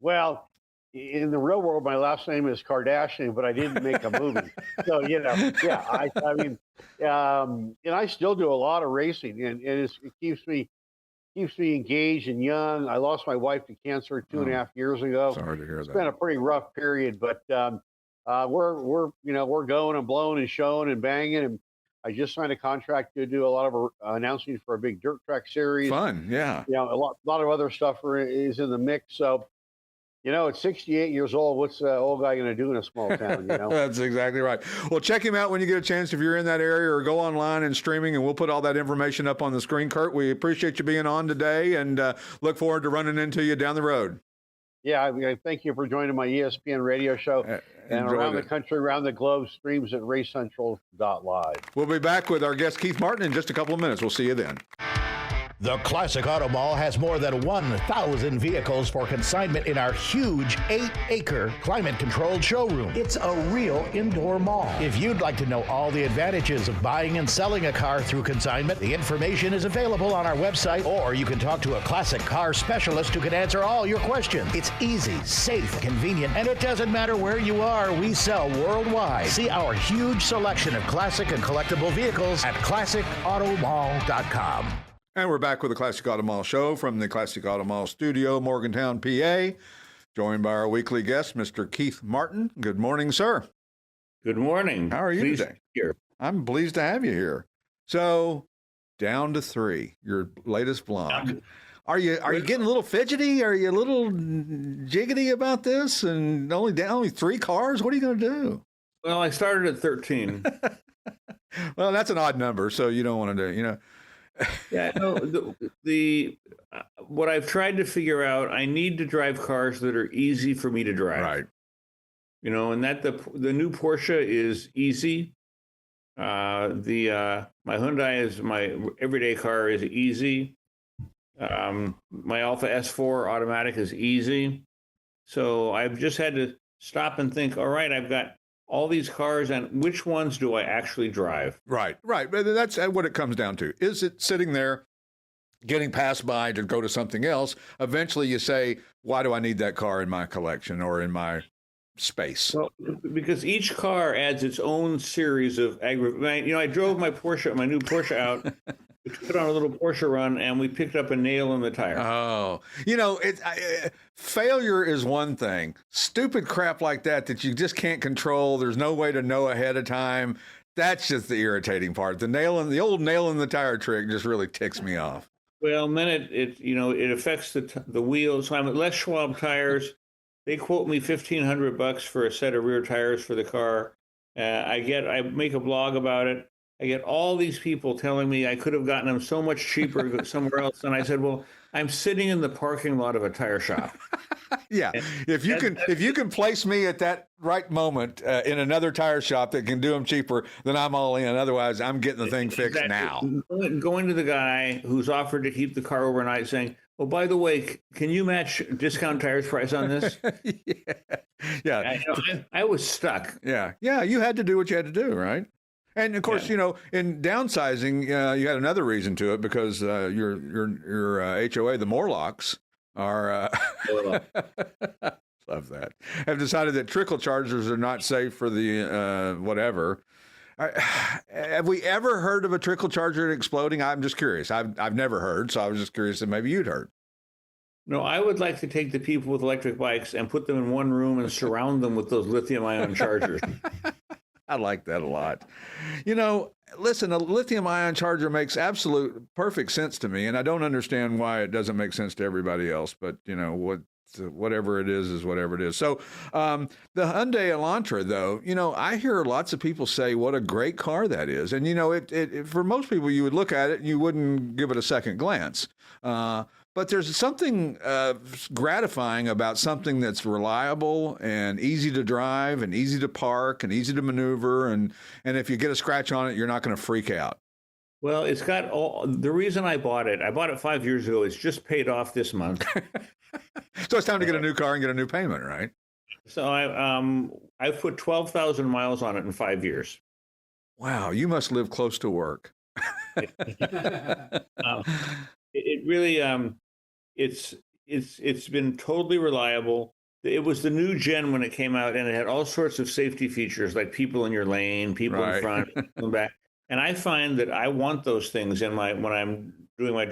Well, in the real world, my last name is Kardashian, but I didn't make a movie. So, I mean, and I still do a lot of racing, and it keeps me engaged and young. I lost my wife to cancer 2.5 years ago. Sorry to hear that. It's been a pretty rough period, but we're going and blowing and showing and banging, and I just signed a contract to do a lot of announcing for a big dirt track series. Fun, yeah. A lot of other stuff is in the mix. So, at 68 years old, what's an old guy going to do in a small town? That's exactly right. Well, check him out when you get a chance if you're in that area, or go online and streaming, and we'll put all that information up on the screen. Kurt, we appreciate you being on today, and look forward to running into you down the road. Yeah, I thank you for joining my ESPN radio show. And around the country, around the globe, streams at racecentral.live. We'll be back with our guest, Keith Martin, in just a couple of minutes. We'll see you then. The Classic Auto Mall has more than 1,000 vehicles for consignment in our huge 8-acre climate-controlled showroom. It's a real indoor mall. If you'd like to know all the advantages of buying and selling a car through consignment, the information is available on our website, or you can talk to a classic car specialist who can answer all your questions. It's easy, safe, convenient, and it doesn't matter where you are. We sell worldwide. See our huge selection of classic and collectible vehicles at classicautomall.com. And we're back with the Classic Auto Mall Show from the Classic Auto Mall Studio, Morgantown, PA, joined by our weekly guest, Mr. Keith Martin. Good morning, sir. Good morning. How are you Pleased today? To be here. I'm pleased to have you here. So, down to 3, your latest blog. Are you getting a little fidgety? Are you a little jiggity about this? And only 3 cars? What are you going to do? Well, I started at 13. Well, that's an odd number, so you don't want to do, Yeah, no, what I've tried to figure out, I need to drive cars that are easy for me to drive. Right. And that the new Porsche is easy. My Hyundai is my everyday car is easy. My Alfa S4 automatic is easy. So I've just had to stop and think, all right, I've got all these cars, and which ones do I actually drive? Right. That's what it comes down to. Is it sitting there getting passed by to go to something else? Eventually you say, why do I need that car in my collection or in my space? Well, because each car adds its own series of I drove my new Porsche out. We took it on a little Porsche run, and we picked up a nail in the tire. Oh, failure is one thing. Stupid crap like that you just can't control. There's no way to know ahead of time. That's just the irritating part. The old nail in the tire trick just really ticks me off. Well, and then it affects the wheels. So I'm at Les Schwab tires. They quote me $1,500 for a set of rear tires for the car. I make a blog about it. I get all these people telling me I could have gotten them so much cheaper somewhere else. And I said, well, I'm sitting in the parking lot of a tire shop. Yeah, if you can place me at that right moment in another tire shop that can do them cheaper, then I'm all in. Otherwise, I'm getting the thing fixed now. Going to the guy who's offered to keep the car overnight, saying, "Oh, by the way, can you match Discount Tire's price on this?" Yeah. I was stuck. Yeah, you had to do what you had to do, right? And of course, in downsizing, you had another reason to it because your HOA, the Morlocks, are love that, have decided that trickle chargers are not safe for the whatever. Have we ever heard of a trickle charger exploding? I'm just curious. I've never heard, so I was just curious if maybe you'd heard. No, I would like to take the people with electric bikes and put them in one room and surround them with those lithium-ion chargers. I like that a lot. Listen, a lithium-ion charger makes absolute perfect sense to me, and I don't understand why it doesn't make sense to everybody else. But whatever it is whatever it is. So the Hyundai Elantra, though, I hear lots of people say what a great car that is, and it for most people you would look at it and you wouldn't give it a second glance. But there's something gratifying about something that's reliable and easy to drive and easy to park and easy to maneuver. And if you get a scratch on it, you're not going to freak out. Well, it's got the reason I bought it 5 years ago. It's just paid off this month. So it's time to get a new car and get a new payment, right? So I've put 12,000 miles on it in 5 years. Wow. You must live close to work. It really, it's been totally reliable. It was the new gen when it came out, and it had all sorts of safety features like people in your lane, people in front, people in back. And I find that I want those things when I'm doing my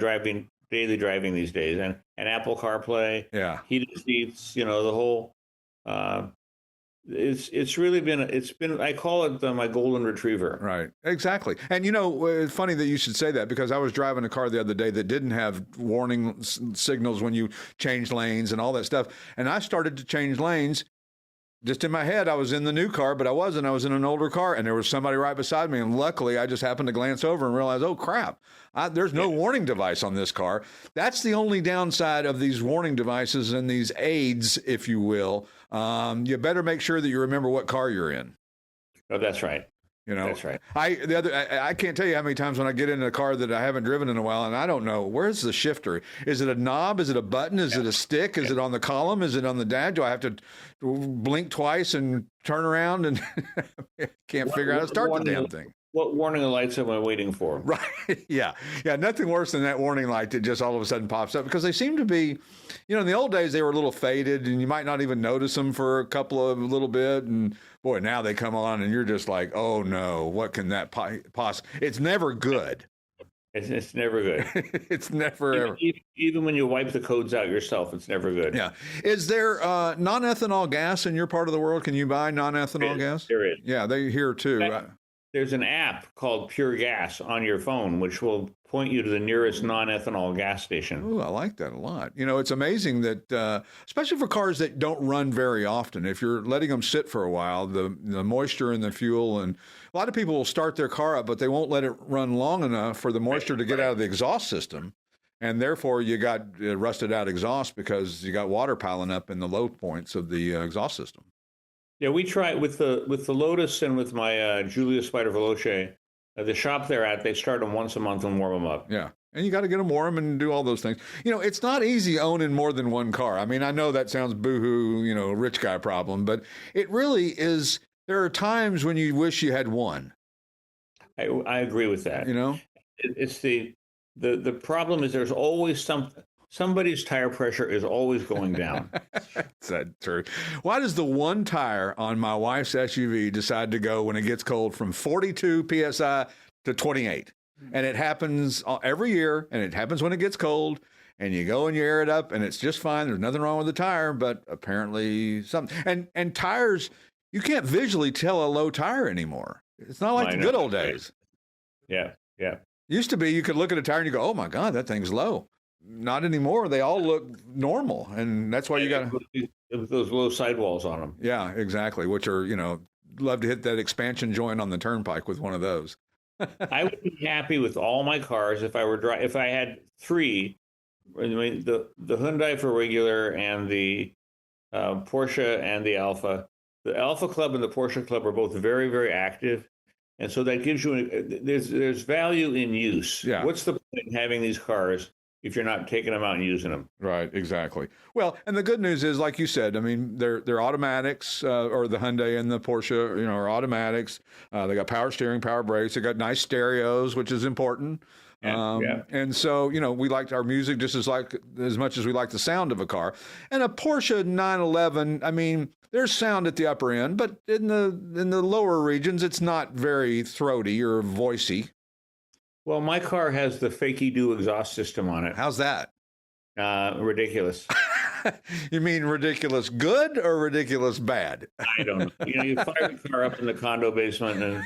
daily driving these days, and Apple CarPlay, heated seats, the whole. It's really been I call it my golden retriever. Right, exactly. And it's funny that you should say that because I was driving a car the other day that didn't have warning signals when you change lanes and all that stuff. And I started to change lanes. Just in my head, I was in the new car, but I wasn't. I was in an older car, and there was somebody right beside me. And luckily, I just happened to glance over and realize, oh, crap, there's no warning device on this car. That's the only downside of these warning devices and these aids, if you will. You better make sure that you remember what car you're in. Oh, that's right. That's right. I can't tell you how many times when I get in a car that I haven't driven in a while and I don't know, where's the shifter? Is it a knob? Is it a button? Is it a stick? Is it on the column? Is it on the dash? Do I have to blink twice and turn around and can't figure out how to start the damn thing? What warning lights am I waiting for? Right. Yeah. Nothing worse than that warning light that just all of a sudden pops up because they seem to be, in the old days, they were a little faded and you might not even notice them for a little bit. And boy, now they come on and you're just like, oh no, what can that possibly? It's never good. It's never good. It's never ever. Even when you wipe the codes out yourself, it's never good. Yeah. Is there non-ethanol gas in your part of the world? Can you buy non-ethanol gas? There is. Yeah, they here too. There's an app called Pure Gas on your phone, which will point you to the nearest non-ethanol gas station. Oh, I like that a lot. It's amazing that, especially for cars that don't run very often, if you're letting them sit for a while, the moisture in the fuel, and a lot of people will start their car up, but they won't let it run long enough for the moisture to get out of the exhaust system. And therefore, you got rusted out exhaust because you got water piling up in the low points of the exhaust system. Yeah, we try with the Lotus and with my Giulia Spider Veloce. The shop they're at, they start them once a month and warm them up. Yeah, and you got to get them warm and do all those things. It's not easy owning more than one car. I mean, I know that sounds boohoo, rich guy problem, but it really is. There are times when you wish you had one. I agree with that. It's the problem is there's always somebody's tire pressure is always going down. That's true. Why does the one tire on my wife's SUV decide to go when it gets cold from 42 PSI to 28? And it happens every year, and it happens when it gets cold, and you go and you air it up, and it's just fine. There's nothing wrong with the tire, but apparently something. And tires, you can't visually tell a low tire anymore. It's not like the good old days. Yeah. Used to be you could look at a tire and you go, oh, my God, that thing's low. Not anymore. They all look normal, and that's why you got those low sidewalls on them. Yeah, exactly. Which are, love to hit that expansion joint on the turnpike with one of those. I would be happy with all my cars if I had three, the Hyundai for regular and the Porsche and the Alpha. The Alpha Club and the Porsche Club are both very, very active. And so that gives you, there's value in use. Yeah. What's the point in having these cars if you're not taking them out and using them? Right, exactly. Well, and the good news is, like you said, I mean, they're automatics, or the Hyundai and the Porsche, are automatics. They got power steering, power brakes. They got nice stereos, which is important. And so, we liked our music just as much as we like the sound of a car. And a Porsche 911, I mean, there's sound at the upper end, but in the lower regions, it's not very throaty or voicey. Well, my car has the fakey-do exhaust system on it. How's that? Ridiculous. You mean ridiculous good or ridiculous bad? I don't know. You fire the car up in the condo basement, and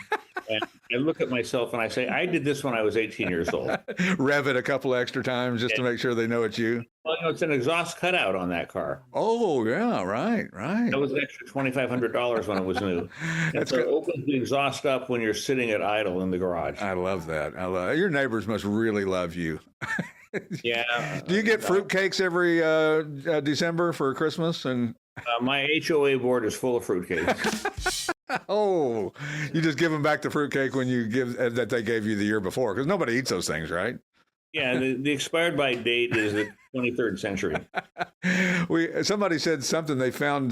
I look at myself and I say, I did this when I was 18 years old. Rev it a couple extra times just to make sure they know it's you. Well, it's an exhaust cutout on that car. Oh, yeah, right. That was an extra $2,500 when it was new. And so it opens the exhaust up when you're sitting at idle in the garage. I love that. Your neighbors must really love you. Yeah. Do you get fruitcakes every December for Christmas? And my HOA board is full of fruitcakes. Oh, you just give them back the fruitcake when you give that they gave you the year before, because nobody eats those things, right? Yeah, the expired by date is the 23rd century. Somebody said something. They found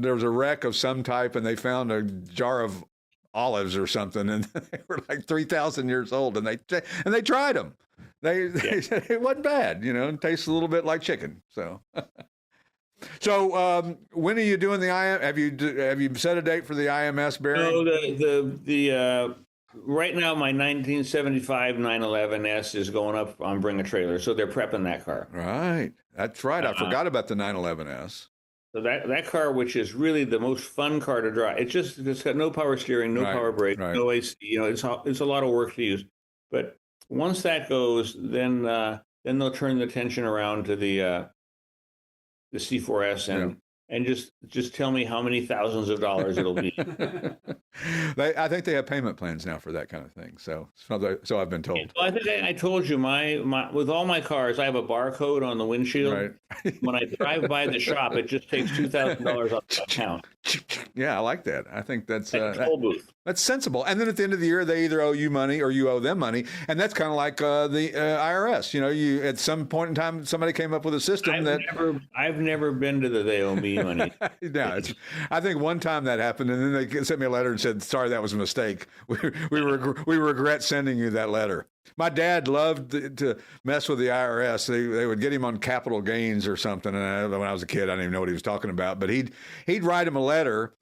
there was a wreck of some type, and they found a jar of olives or something, and they were like 3,000 years old, and they tried them. They said it wasn't bad, it tastes a little bit like chicken. So, when are you doing the Have you set a date for the IMS bearing? No, right now my 1975 911S is going up on Bring a Trailer, so they're prepping that car. Right, that's right. I forgot about the 911S. So that car, which is really the most fun car to drive, it's got no power steering, no power brake, no AC. It's a lot of work to use. But once that goes, then they'll turn the attention around to the C4S and just tell me how many thousands of dollars it'll be. I think they have payment plans now for that kind of thing. So I've been told. Well, I think I told you my with all my cars, I have a barcode on the windshield. Right. When I drive by the shop, it just takes $2,000 off the account. Yeah, I like that. I think that's toll booth. That's sensible. And then at the end of the year, they either owe you money or you owe them money, and that's kind of like the IRS. You at some point in time, somebody came up with a system I've never been to the they owe me money. Yeah, I think one time that happened, and then they sent me a letter and said, "Sorry, that was a mistake. We regret sending you that letter." My dad loved to mess with the IRS. They would get him on capital gains or something. And when I was a kid, I didn't even know what he was talking about. But he'd write him a letter,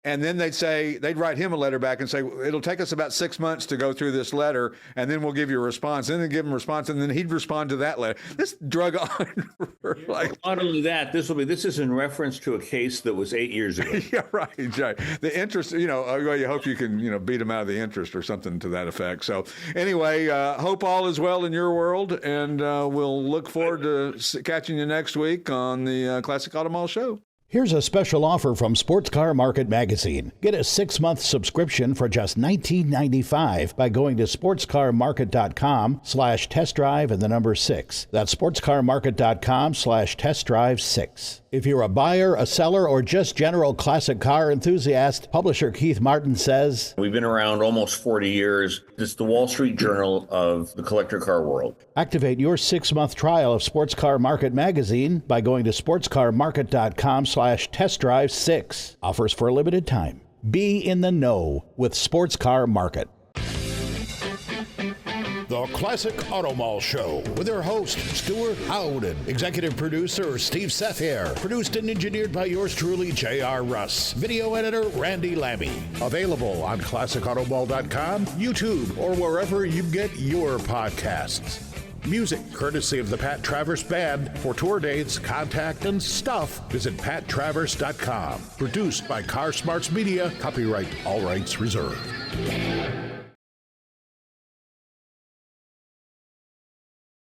and then they'd write him a letter back and say, it'll take us about 6 months to go through this letter, and then we'll give you a response. And then give him a response, and then he'd respond to that letter. This drug on for like. Not only that, this is in reference to a case that was 8 years ago. Yeah, right. The interest, you hope you can, beat them out of the interest or something to that effect. So anyway, hope all is well in your world, and we'll look forward to catching you next week on the Classic Auto Mall Show. Here's a special offer from Sports Car Market Magazine. Get a 6-month subscription for just $19.95 by going to sportscarmarket.com/test drive and the number 6. That's sportscarmarket.com/test drive 6. If you're a buyer, a seller, or just general classic car enthusiast, publisher Keith Martin says, we've been around almost 40 years. It's the Wall Street Journal of the collector car world. Activate your 6-month trial of Sports Car Market Magazine by going to sportscarmarket.com/test drive 6. Offers for a limited time. Be in the know with Sports Car Market. The Classic Auto Mall Show with their host, Stewart Howden. Executive producer, Steve Sethier. Produced and engineered by yours truly, J.R. Russ. Video editor, Randy Lammy. Available on ClassicAutomall.com, YouTube, or wherever you get your podcasts. Music courtesy of the Pat Travers Band. For tour dates, contact, and stuff, visit PatTravers.com. Produced by Car Smarts Media. Copyright all rights reserved.